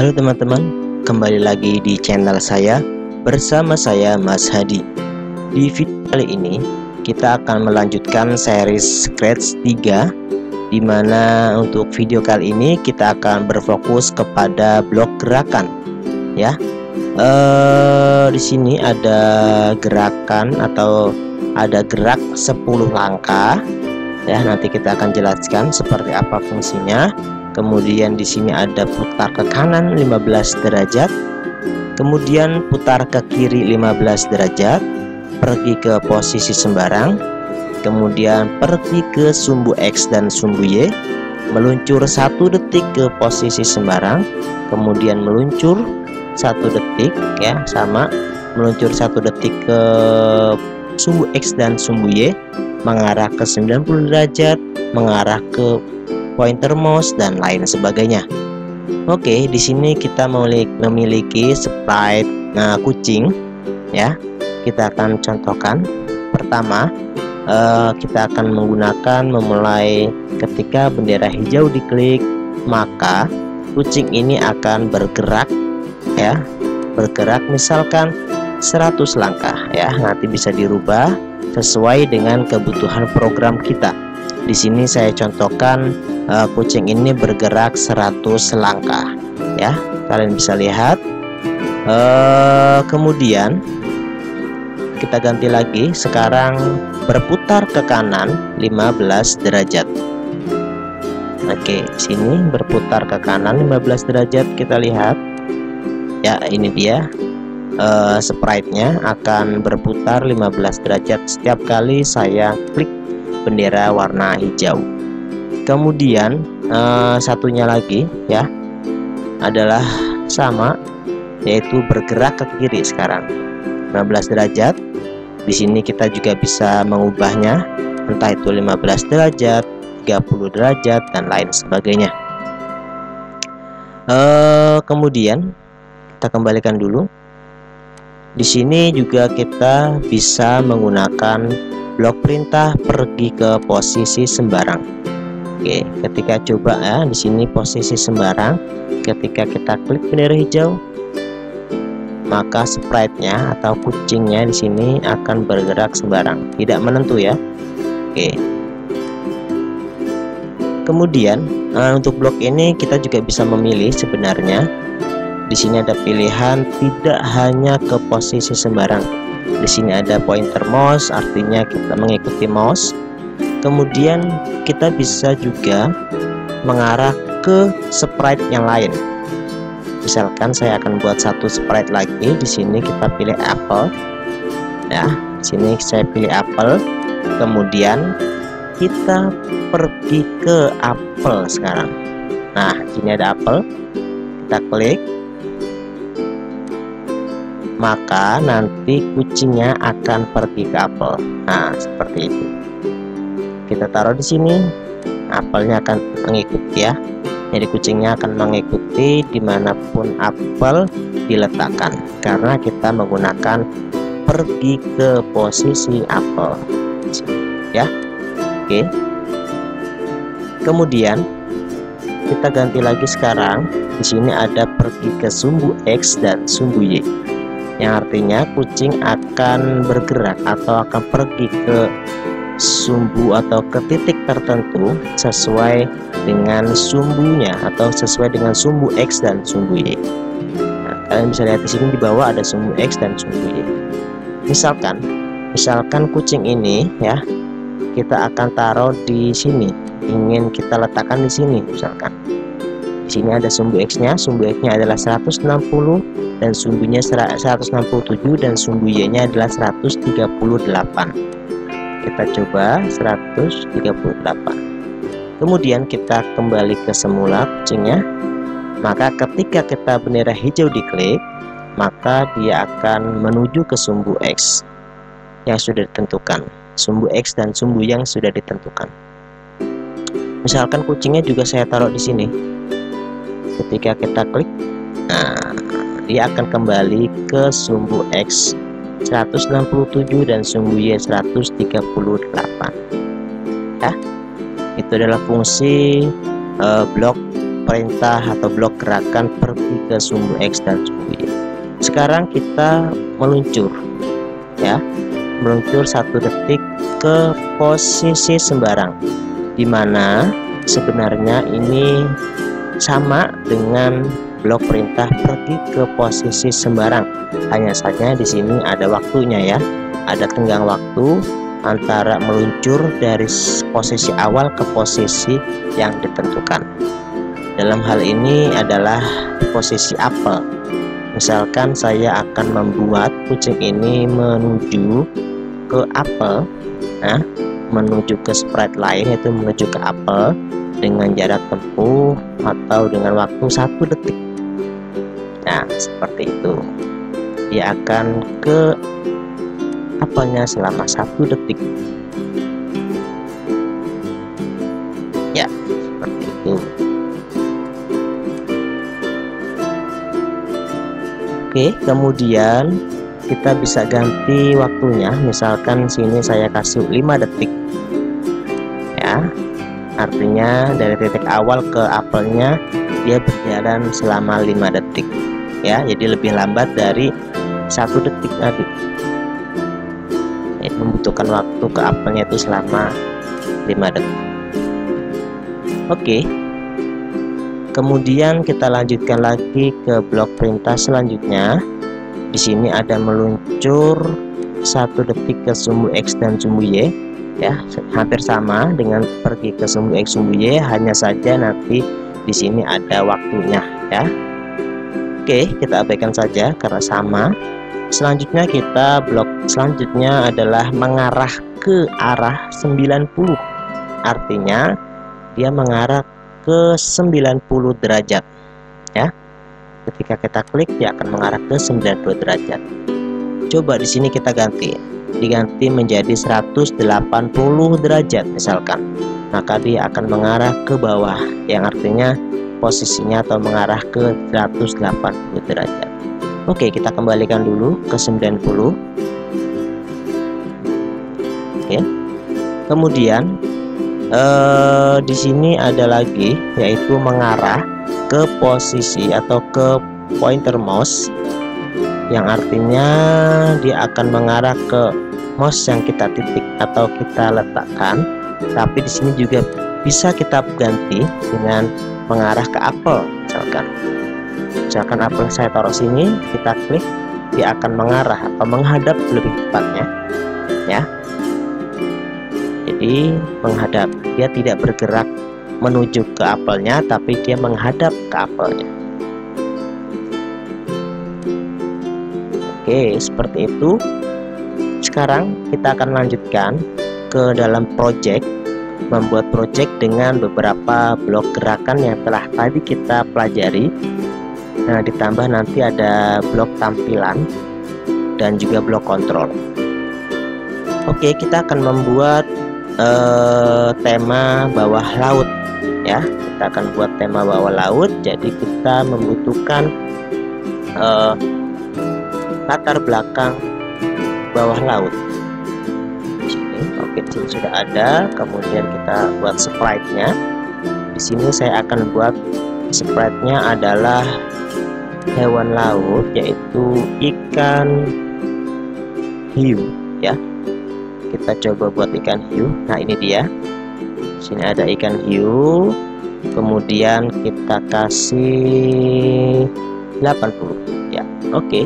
Halo teman-teman, kembali lagi di channel saya bersama saya Mas Hadi. Di video kali ini kita akan melanjutkan series Scratch 3, dimana untuk video kali ini kita akan berfokus kepada blok gerakan ya. Di sini ada gerakan atau ada gerak 10 langkah ya, nanti kita akan jelaskan seperti apa fungsinya. Kemudian di sini ada putar ke kanan 15 derajat, kemudian putar ke kiri 15 derajat, pergi ke posisi sembarang, kemudian pergi ke sumbu X dan sumbu Y, meluncur 1 detik ke posisi sembarang, kemudian meluncur 1 detik ya, sama meluncur 1 detik ke sumbu X dan sumbu Y, mengarah ke 90 derajat, mengarah ke pointer mouse dan lain sebagainya. Oke, di sini kita memiliki sprite kucing ya. Kita akan contohkan. Pertama, kita akan memulai ketika bendera hijau diklik, maka kucing ini akan bergerak ya. Bergerak misalkan 100 langkah ya. Nanti bisa dirubah sesuai dengan kebutuhan program kita. Di sini saya contohkan kucing ini bergerak 100 langkah ya, kalian bisa lihat. Kemudian kita ganti lagi, sekarang berputar ke kanan 15 derajat. Oke, sini berputar ke kanan 15 derajat, kita lihat ya, ini dia sprite-nya akan berputar 15 derajat setiap kali saya klik bendera warna hijau. Kemudian satunya lagi ya adalah sama, yaitu bergerak ke kiri sekarang 15 derajat. Di sini kita juga bisa mengubahnya, entah itu 15 derajat, 30 derajat dan lain sebagainya. Kemudian kita kembalikan dulu. Di sini juga kita bisa menggunakan blok perintah pergi ke posisi sembarang. Oke, ketika coba ya, di sini posisi sembarang, ketika kita klik bendera hijau, maka sprite-nya atau kucingnya di sini akan bergerak sembarang, tidak menentu ya. Oke. Kemudian untuk blok ini kita juga bisa memilih sebenarnya. Di sini ada pilihan tidak hanya ke posisi sembarang. Di sini ada pointer mouse, artinya kita mengikuti mouse. Kemudian kita bisa juga mengarah ke sprite yang lain. Misalkan saya akan buat satu sprite lagi. Di sini kita pilih apple. Ya, di sini saya pilih apple. Kemudian kita pergi ke apple sekarang. Nah, sini ada apple. Kita klik. Maka nanti kucingnya akan pergi ke apel. Nah, seperti itu. Kita taruh di sini, apelnya akan mengikuti ya. Jadi kucingnya akan mengikuti dimanapun apel diletakkan, karena kita menggunakan pergi ke posisi apel ya. Oke. Kemudian kita ganti lagi sekarang. Di sini ada pergi ke sumbu X dan sumbu Y, yang artinya kucing akan bergerak atau akan pergi ke sumbu atau ke titik tertentu sesuai dengan sumbunya atau sesuai dengan sumbu X dan sumbu Y. Nah, kalian bisa lihat di sini di bawah ada sumbu X dan sumbu Y. Misalkan kucing ini ya, kita akan taruh di sini, ingin kita letakkan di sini misalkan. Di sini ada sumbu X-nya, sumbu X-nya adalah 160 dan sumbunya 167 dan sumbu Y-nya adalah 138. Kita coba 138. Kemudian kita kembali ke semula kucingnya. Maka ketika kita bendera hijau diklik, maka dia akan menuju ke sumbu X yang sudah ditentukan. Sumbu X dan sumbu yang sudah ditentukan. Misalkan kucingnya juga saya taruh di sini. Ketika kita klik, nah, dia akan kembali ke sumbu X 167 dan sumbu Y 138 ya. Itu adalah fungsi blok perintah atau blok gerakan pergi ke sumbu X dan sumbu Y. Sekarang kita meluncur, ya, meluncur 1 detik ke posisi sembarang, dimana sebenarnya ini sama dengan blok perintah pergi ke posisi sembarang. Hanya saja di sini ada waktunya, ya, ada tenggang waktu antara meluncur dari posisi awal ke posisi yang ditentukan. Dalam hal ini adalah posisi apel. Misalkan saya akan membuat kucing ini menuju ke apel, nah, menuju ke sprite lain, yaitu menuju ke apel dengan jarak tempuh atau dengan waktu 1 detik. Nah, seperti itu. Dia akan ke apelnya selama 1 detik. Ya, seperti itu. Oke, kemudian kita bisa ganti waktunya. Misalkan sini saya kasih 5 detik. Ya. Artinya dari titik awal ke apelnya dia berjalan selama 5 detik. Ya, jadi lebih lambat dari 1 detik tadi. Ya, membutuhkan waktu ke apelnya itu selama 5 detik. Oke. Kemudian kita lanjutkan lagi ke blok perintah selanjutnya. Di sini ada meluncur 1 detik ke sumbu X dan sumbu Y. Ya, hampir sama dengan pergi ke sumbu X sumbu Y, hanya saja nanti di sini ada waktunya, ya. Oke, kita abaikan saja karena sama. Selanjutnya blok selanjutnya adalah mengarah ke arah 90. Artinya dia mengarah ke 90 derajat, ya. Ketika kita klik dia akan mengarah ke 90 derajat. Coba di sini kita diganti menjadi 180 derajat misalkan, maka dia akan mengarah ke bawah, yang artinya posisinya atau mengarah ke 180 derajat. Oke, kita kembalikan dulu ke 90. Oke. Kemudian di sini ada lagi, yaitu mengarah ke posisi atau ke pointer mouse, yang artinya dia akan mengarah ke mouse yang kita titik atau kita letakkan. Tapi di sini juga bisa kita ganti dengan mengarah ke apel. Misalkan apel saya taruh sini, kita klik, dia akan mengarah atau menghadap lebih tepatnya, ya. Jadi menghadap, dia tidak bergerak menuju ke apelnya, tapi dia menghadap ke apelnya. Oke, seperti itu. Sekarang kita akan lanjutkan ke dalam project, membuat project dengan beberapa blok gerakan yang telah tadi kita pelajari. Nah, ditambah nanti ada blok tampilan dan juga blok kontrol. Oke, kita akan membuat tema bawah laut, ya. Kita akan buat tema bawah laut. Jadi kita membutuhkan latar belakang bawah laut. Di sini, oke, di sini sudah ada. Kemudian kita buat sprite-nya. Di sini saya akan buat sprite-nya adalah hewan laut, yaitu ikan hiu, ya. Kita coba buat ikan hiu. Nah, ini dia. Di sini ada ikan hiu. Kemudian kita kasih 80, ya. Oke.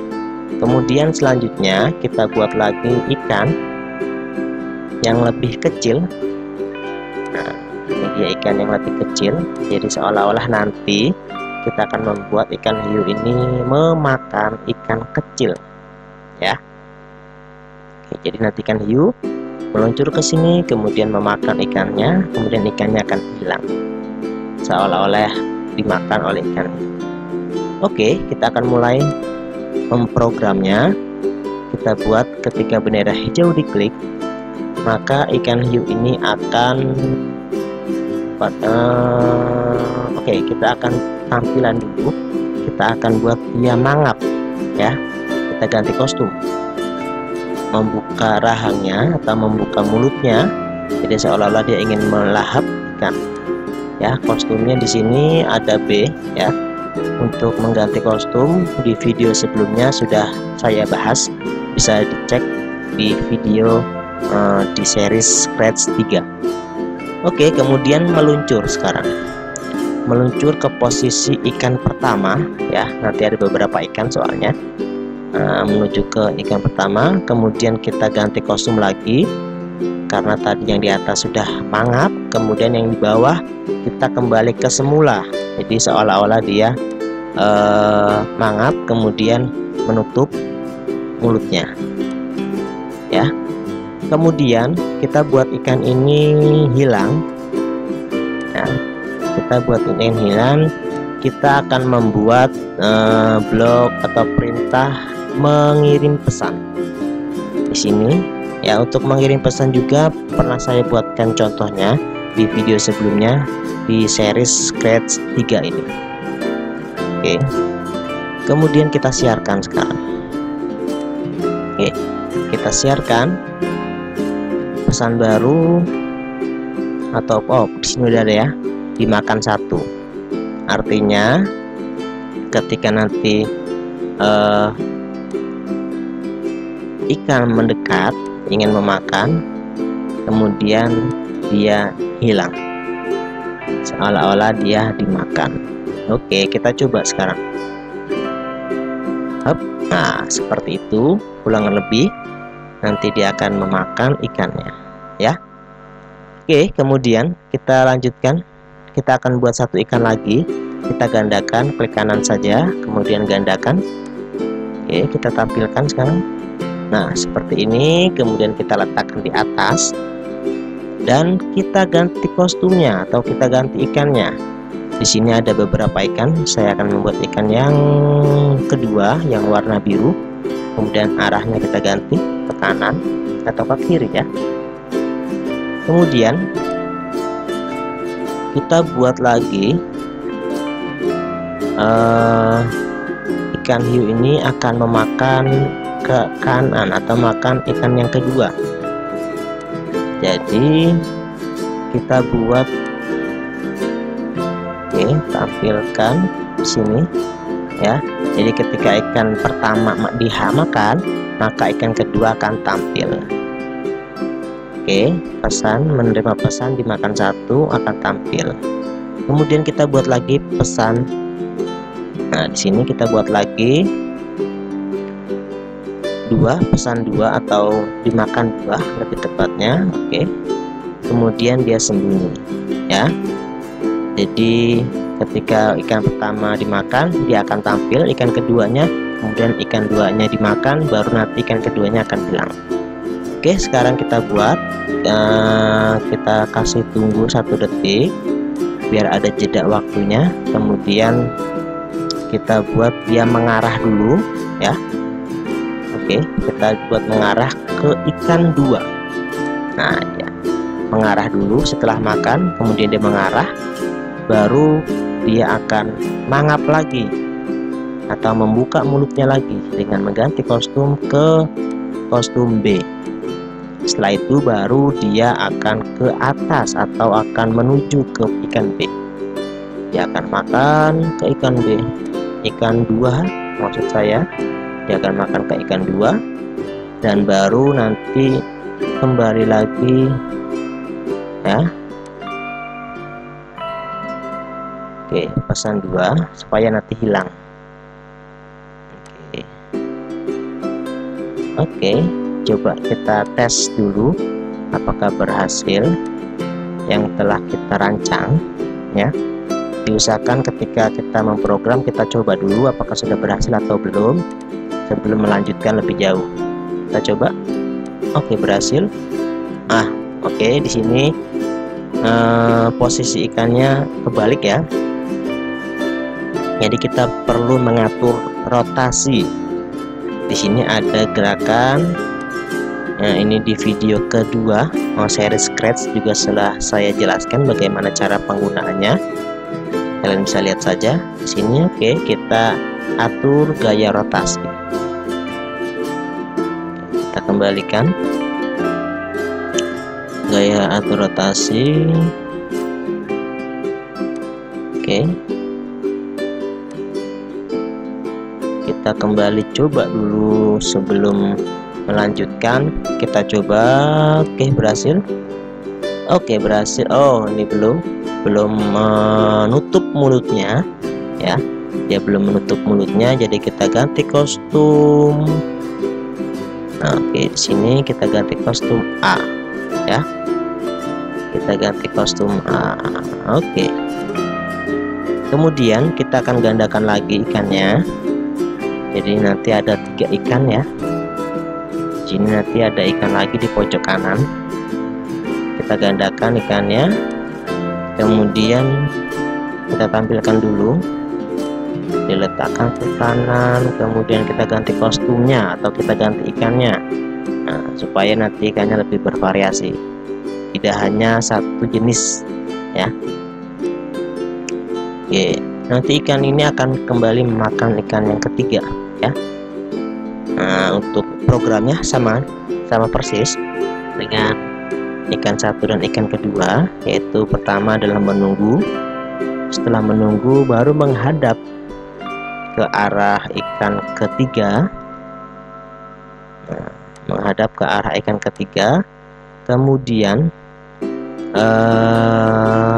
Kemudian selanjutnya kita buat lagi ikan yang lebih kecil. Nah, ini dia ikan yang lebih kecil. Jadi seolah-olah nanti kita akan membuat ikan hiu ini memakan ikan kecil, ya. Oke, jadi nanti ikan hiu meluncur ke sini, kemudian memakan ikannya, kemudian ikannya akan hilang, seolah-olah dimakan oleh ikan hiu. Oke, kita akan mulai memprogramnya. Kita buat ketika bendera hijau diklik, maka ikan hiu ini akan oke, kita akan tampilan dulu. Kita akan buat dia mangap, ya. Kita ganti kostum, membuka rahangnya atau membuka mulutnya, jadi seolah-olah dia ingin melahap ikan. ya. Kostumnya di sini ada B ya. Untuk mengganti kostum di video sebelumnya sudah saya bahas, bisa dicek di video di series Scratch 3. Oke, kemudian meluncur sekarang. Meluncur ke posisi ikan pertama ya. Nanti ada beberapa ikan soalnya. Menuju ke ikan pertama, kemudian kita ganti kostum lagi karena tadi yang di atas sudah mangap. Kemudian yang di bawah kita kembali ke semula, jadi seolah-olah dia mangap kemudian menutup mulutnya ya. Kemudian kita buat ikan ini hilang ya. Kita buat ikan hilang, kita akan membuat blok atau perintah mengirim pesan di sini ya. Untuk mengirim pesan juga pernah saya buatkan contohnya di video sebelumnya di series Scratch 3 ini. Oke, kemudian kita siarkan sekarang. Oke, kita siarkan pesan baru atau di sini udah ada ya, dimakan satu. Artinya ketika nanti ikan mendekat ingin memakan, kemudian dia hilang, seolah-olah dia dimakan. Oke, kita coba sekarang. Nah, seperti itu, ulangan lebih, nanti dia akan memakan ikannya ya. Oke, kemudian kita lanjutkan. Kita akan buat satu ikan lagi, kita gandakan, klik kanan saja, kemudian gandakan. Oke, kita tampilkan sekarang. Nah, seperti ini, kemudian kita letakkan di atas dan kita ganti kostumnya atau kita ganti ikannya. Di sini ada beberapa ikan, saya akan membuat ikan yang kedua yang warna biru. Kemudian arahnya kita ganti ke kanan atau ke kiri ya. Kemudian kita buat lagi ikan hiu ini akan memakan ke kanan atau makan ikan yang kedua. Jadi kita buat, oke, tampilkan di sini ya. Jadi ketika ikan pertama makan, maka ikan kedua akan tampil. Oke, pesan menerima pesan dimakan satu akan tampil. Kemudian kita buat lagi pesan. Nah, di sini kita buat lagi pesan dua atau dimakan dua lebih tepatnya. Oke, kemudian dia sembunyi ya. Jadi ketika ikan pertama dimakan, dia akan tampil ikan keduanya, kemudian ikan duanya dimakan, baru nanti ikan keduanya akan hilang. Oke, sekarang kita buat, kita kasih tunggu 1 detik biar ada jeda waktunya. Kemudian kita buat dia mengarah dulu ya. Oke, kita buat mengarah ke ikan 2. Nah ya, mengarah dulu setelah makan, kemudian dia mengarah, baru dia akan mangap lagi atau membuka mulutnya lagi dengan mengganti kostum ke kostum B. Setelah itu baru dia akan ke atas atau akan menuju ke ikan B. Dia akan makan ke ikan B, ikan 2 maksud saya. Dia akan makan ke ikan 2 dan baru nanti kembali lagi ya. Oke, pesan 2 supaya nanti hilang. Oke, coba kita tes dulu apakah berhasil yang telah kita rancang ya. Diusahakan ketika kita memprogram, kita coba dulu apakah sudah berhasil atau belum sebelum melanjutkan lebih jauh. Kita coba. Oke, berhasil. Oke, di sini posisi ikannya kebalik ya. Jadi kita perlu mengatur rotasi. Di sini ada gerakan. Nah, ini di video kedua seri Scratch juga setelah saya jelaskan bagaimana cara penggunaannya. Kalian bisa lihat saja di sini. Oke, kita atur gaya rotasi. Kita kembalikan gaya atur rotasi. Oke, kita kembali coba dulu sebelum melanjutkan. Kita coba. Oke, berhasil. Oke, berhasil. Oh, ini belum menutup mulutnya ya, dia belum menutup mulutnya, jadi kita ganti kostum. Nah, oke, di sini kita ganti kostum A ya, kita ganti kostum A. Oke, kemudian kita akan gandakan lagi ikannya, jadi nanti ada 3 ikan ya. Di sini nanti ada ikan lagi di pojok kanan, kita gandakan ikannya, kemudian kita tampilkan dulu, diletakkan ke kanan, kemudian kita ganti kostumnya atau kita ganti ikannya. Nah, supaya nanti ikannya lebih bervariasi, tidak hanya satu jenis ya. Oke, nanti ikan ini akan kembali memakan ikan yang ketiga ya. Nah, untuk programnya sama persis dengan ikan satu dan ikan kedua, yaitu pertama adalah menunggu, setelah menunggu baru menghadap ke arah ikan ketiga. Nah, menghadap ke arah ikan ketiga, kemudian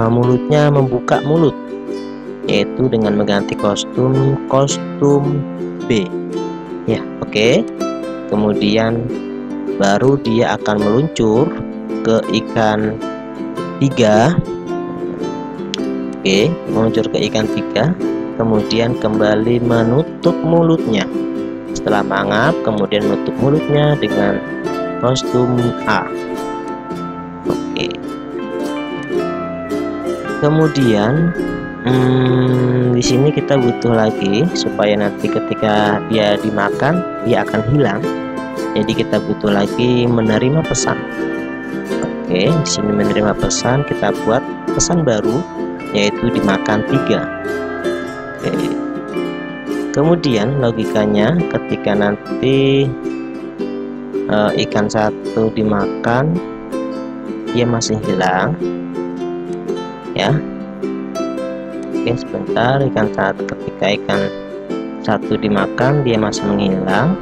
mulutnya membuka mulut, yaitu dengan mengganti kostum B ya. Oke, kemudian baru dia akan meluncur ke ikan 3. Oke, meluncur ke ikan 3, kemudian kembali menutup mulutnya. Setelah mangap, kemudian menutup mulutnya dengan kostum A. Oke, kemudian di sini kita butuh lagi supaya nanti ketika dia dimakan dia akan hilang. Jadi kita butuh lagi menerima pesan. Oke, di sini menerima pesan, kita buat pesan baru, yaitu dimakan 3. Oke. Kemudian logikanya ketika nanti ikan satu dimakan, dia masih hilang ya. Oke, sebentar, ketika ikan satu dimakan dia masih menghilang.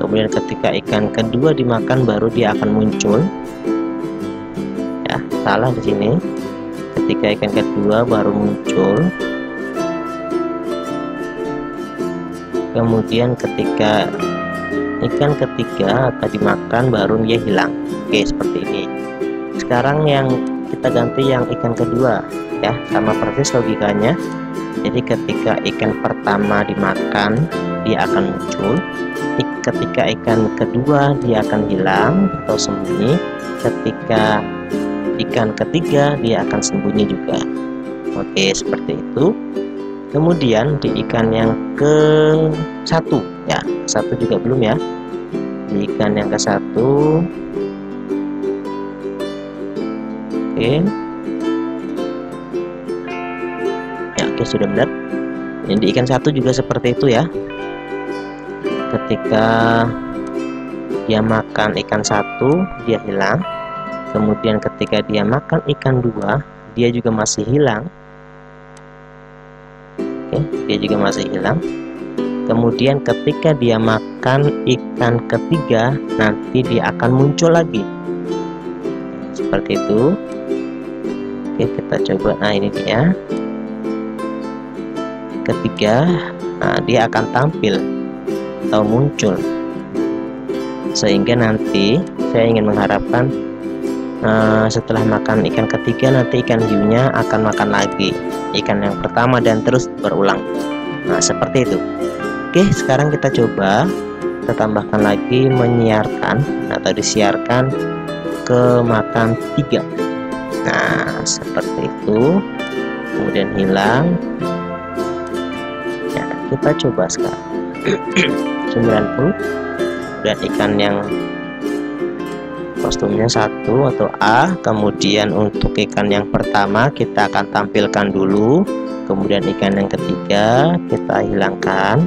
Kemudian ketika ikan kedua dimakan baru dia akan muncul. Ya, salah di sini. Ketika ikan kedua baru muncul. Kemudian ketika ikan ketiga akan dimakan baru dia hilang. Oke, seperti ini. Sekarang yang kita ganti yang ikan kedua ya, sama persis logikanya. Jadi ketika ikan pertama dimakan dia akan muncul, ketika ikan kedua dia akan hilang atau sembunyi, ketika ikan ketiga dia akan sembunyi juga. Oke, seperti itu. Kemudian di ikan yang ke-1 ya, satu juga belum ya. Di ikan yang ke-1, oke ya, oke, sudah benar. Yang di ikan 1 juga seperti itu ya. Ketika dia makan ikan 1 dia hilang, kemudian ketika dia makan ikan 2 dia juga masih hilang. Oke, dia juga masih hilang. Kemudian ketika dia makan ikan ketiga nanti dia akan muncul lagi, seperti itu. Oke, kita coba. Nah, ini dia ketiga. Nah, dia akan tampil atau muncul, sehingga nanti saya ingin mengharapkan setelah makan ikan ketiga nanti ikan hiunya akan makan lagi ikan yang pertama dan terus berulang. Nah, seperti itu. Oke, sekarang kita coba kita tambahkan lagi menyiarkan atau disiarkan ke makan 3. Nah, seperti itu. Kemudian hilang ya, kita coba sekarang 90. Dan ikan yang kostumnya 1 atau A. Kemudian untuk ikan yang pertama kita akan tampilkan dulu, kemudian ikan yang ketiga kita hilangkan,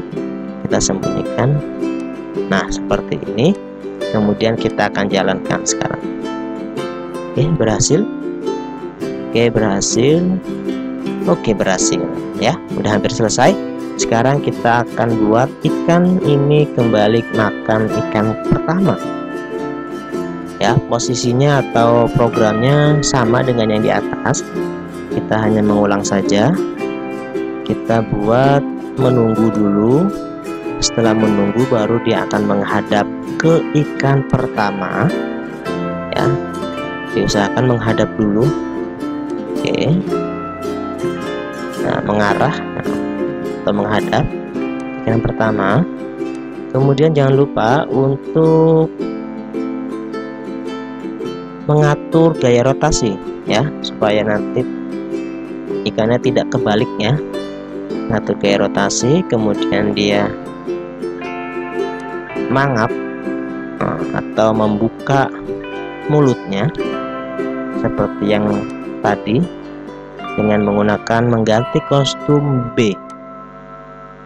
kita sembunyikan. Nah, seperti ini. Kemudian kita akan jalankan sekarang. Oke, berhasil. Oke, berhasil. Oke, berhasil ya, udah hampir selesai. Sekarang kita akan buat ikan ini kembali makan ikan pertama ya. Posisinya atau programnya sama dengan yang di atas, kita hanya mengulang saja. Kita buat menunggu dulu. Setelah menunggu baru dia akan menghadap ke ikan pertama ya. Diusahakan menghadap dulu. Oke, nah mengarah atau menghadap ikan pertama. Kemudian jangan lupa untuk mengatur gaya rotasi ya, supaya nanti ikannya tidak kebalik ya. Ngatur gaya rotasi, kemudian dia mangap atau membuka mulutnya seperti yang tadi dengan menggunakan mengganti kostum B.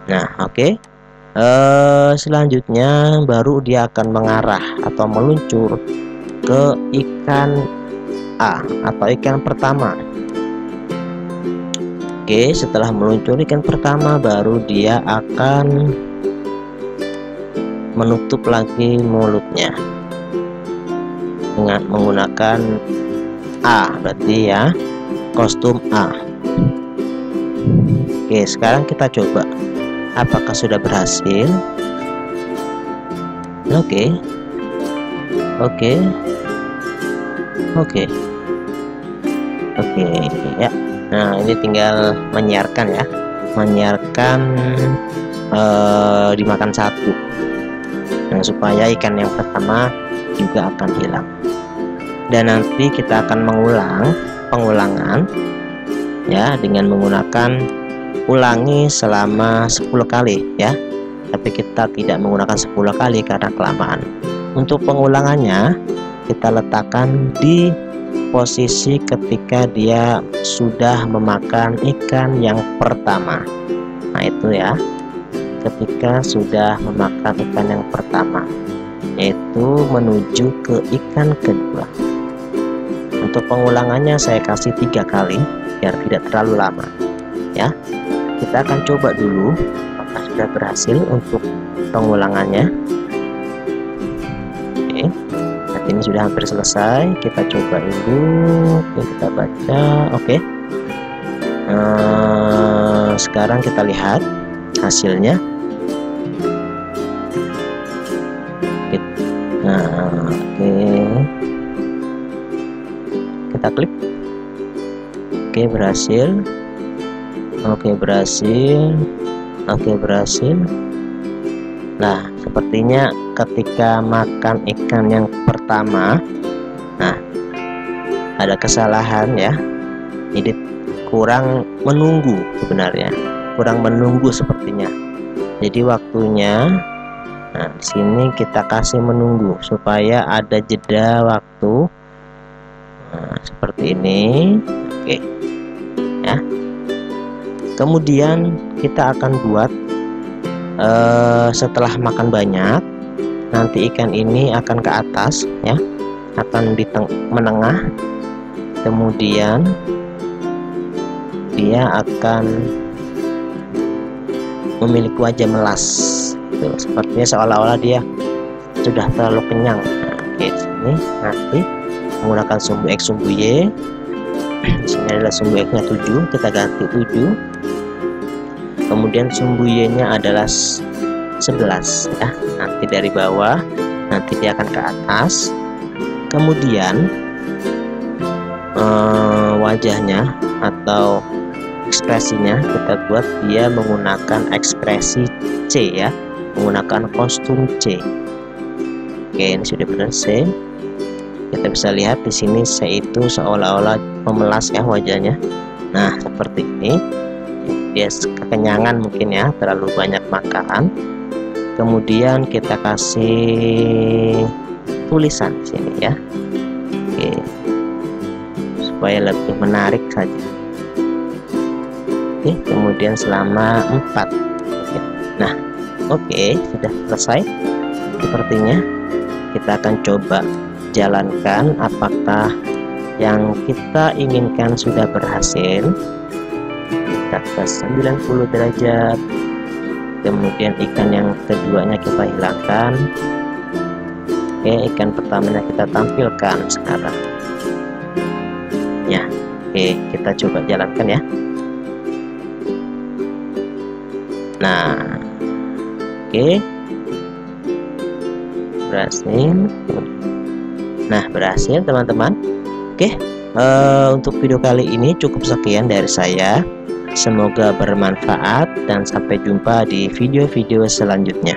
Nah, oke. Selanjutnya baru dia akan mengarah atau meluncur ke ikan A atau ikan pertama. Oke, setelah meluncur ikan pertama baru dia akan menutup lagi mulutnya dengan menggunakan A, berarti ya kostum A. Oke, sekarang kita coba apakah sudah berhasil. Oke ya. Nah, ini tinggal menyiarkan ya, dimakan satu. Nah, supaya ikan yang pertama juga akan hilang. Dan nanti kita akan mengulang pengulangan ya, dengan menggunakan ulangi selama 10 kali ya, tapi kita tidak menggunakan 10 kali karena kelamaan. Untuk pengulangannya kita letakkan di posisi ketika dia sudah memakan ikan yang pertama. Nah, itu ya, ketika sudah memakan ikan yang pertama, yaitu menuju ke ikan kedua. Untuk pengulangannya saya kasih 3 kali biar tidak terlalu lama ya. Kita akan coba dulu apakah sudah berhasil untuk pengulangannya. Oke, saat ini sudah hampir selesai. Kita coba dulu. Oke, kita baca. Oke, sekarang kita lihat hasilnya. Nah, oke, kita klik. Oke, berhasil. Oke, berhasil. Oke, berhasil. Nah, sepertinya ketika makan ikan yang pertama, nah, ada kesalahan ya. Ini kurang menunggu sebenarnya. Kurang menunggu sepertinya. Jadi waktunya, nah, di sini kita kasih menunggu supaya ada jeda waktu. Nah, seperti ini. Oke. Ya. Kemudian kita akan buat setelah makan banyak, nanti ikan ini akan ke atas ya, akan di menengah, kemudian dia akan memiliki wajah melas. Tuh, sepertinya seolah-olah dia sudah terlalu kenyang. Nah, oke, sini nanti menggunakan sumbu X sumbu Y. Di sini adalah sumbu X nya 7, kita ganti 7. Kemudian sumbu Y-nya adalah 11 ya. Nanti dari bawah, nanti dia akan ke atas. Kemudian wajahnya atau ekspresinya kita buat dia menggunakan ekspresi C ya, menggunakan kostum C. Oke, ini sudah benar C. Kita bisa lihat di sini C itu seolah-olah memelas ya wajahnya. Nah, seperti ini. Dia kekenyangan mungkin ya, terlalu banyak makan. Kemudian kita kasih tulisan di sini ya. Oke, supaya lebih menarik saja. Oke, kemudian selama 4. Nah, oke, sudah selesai. Sepertinya kita akan coba jalankan apakah yang kita inginkan sudah berhasil. kita ke 90 derajat. Kemudian ikan yang keduanya kita hilangkan. Oke, ikan pertamanya kita tampilkan sekarang ya. Oke, kita coba jalankan ya. Nah, oke, berhasil. Nah, berhasil teman-teman. Oke, untuk video kali ini cukup sekian dari saya. Semoga bermanfaat dan sampai jumpa di video-video selanjutnya.